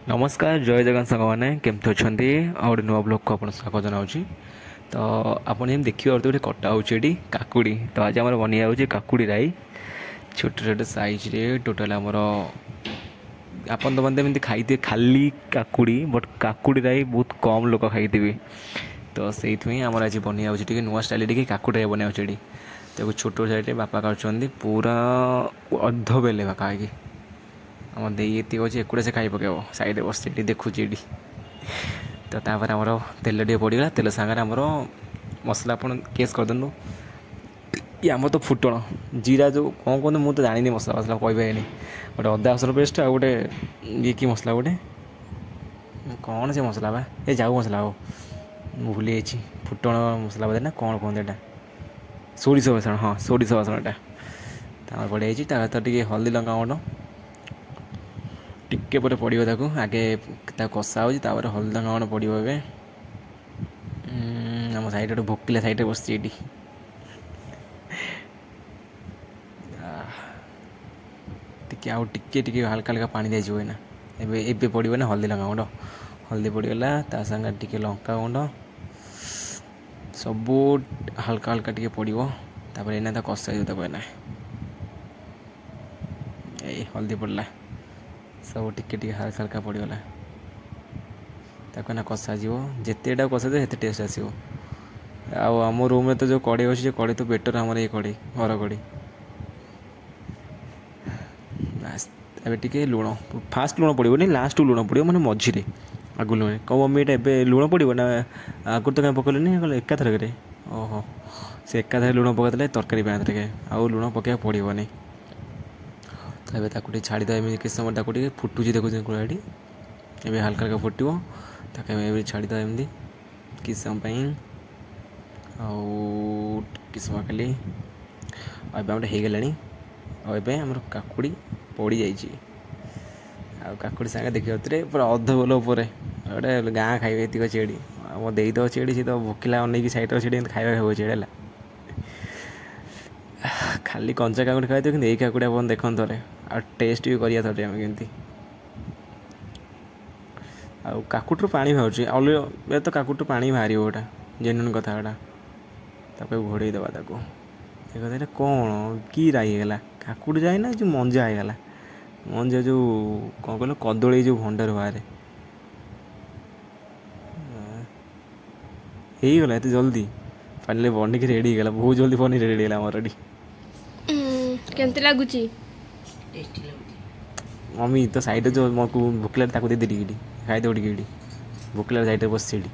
नमस्कार जय जगन सांग मैंने केमती अच्छा गोटे नुआ ब्लॉग को आप स्वागत जनावि। तो आप देखिए गोटे कटा हो काकुड़ी। तो आज आम बनिया हो काकुड़ी राई छोट छोट साइज रे टोटाल आमर आपन तो मतलब खाई खाली काकुड़ी बट काकुड़ी राई बहुत कम लोक खाई। तो से आमर आज बनिया हो नुआ स्टाइल टे काकुड़ी राई बनिया तो छोट साइड बापा कर पूरा अर्ध बेले पाखापाखि आम दे अच्छे एकुड़ा से खाई पकेब साइड बस देखुची तो तापर आमर तेल टे पड़गला तेल सांगे आमर मसला आप केस कर दिनु ये आम तो फुटण जीरा जो कौन कहते मुझे जानी मसला मसला कह गोटे अदा रसुण पेस्ट आ गए ये कि मसला गोटे कौन से मसला बा ये जाऊ मसला हो भूली जाइए फुटण मसला बोधे ना कौन कहते यहाँ सोरिष बेसन हाँ सोरिष बेसनटा बढ़िया टी हल्दी लंका गुंड टिके पर पड़ो आगे कषा हो हल्दी लंका गुंड पड़ो ए आम साइड गोटे भोकिला साइड बस टिके आउ टिके हल्का हल्का पानी दिया ना एबे पड़ो ना हल्दी लंका गुंड हल्दी पड़गला ता संगे टिके लंका गुंड सब हल्का हल्का टिके पड़ो तापर एना तो कषा ना ये हल्दी पड़ला सब टिके टिके हल्का हल्का पड़गला ताकना कषा जितेटा कषा दे टेस्ट आसो आम रूम में तो जो कड़े अच्छे कड़े तो बेटर आमर ये कड़े घर कड़े बास ए टे लुण फास्ट लुण पड़ो नहीं लास्ट लुण पड़ो मैंने मझे आगु लुण कौ मम्मी ये लुण पड़ो ना आगुरी तो कहीं पकड़े एकाथरक ओहो से एकाथर लुण पकड़े तरकारी पे आउ लुण पकड़ा पड़ोनी तो ये छाड़ीद किस समय टे फुटुची देखुचे कुड़ी ए हल्का हल्का फुटो ताकि छाड़ीद एमती किस समय किस समय खाली गोटे हो गला आम काकुड़ी पड़ी जा काकुड़ी सांगे देखिए पूरा अध बोल गोटे गाँ खाइबे ये चेड़ी मो दे तो चेड़ी सी तो भोकिला अनेक सैड से खाଇବା खाइब चेड़ा खाली कंचा काकुड़ी खाई कि यही काकुड़ी आप देखते थे आ टेस्ट भी करिया थे आम केमती काकुटर पानी बाहर अलरेडी तो काकुटर पानी बाहर गोटा जेन्युइन कथा गोटा घोड़े दबा कहते कौन कि राईगला काकुड़ जाए ना जो मंजा होगला मंजा जो कौन कह कदली जो भंडार बाहर होगला एत जल्दी फाइनली बनिक रेडी होगा बहुत जल्दी बनी रेडी है रेडी केमती लागुची मम्मी तो साइड जो भोकिला दे दी खाई दे भोकिला साइड बस सीढ़ी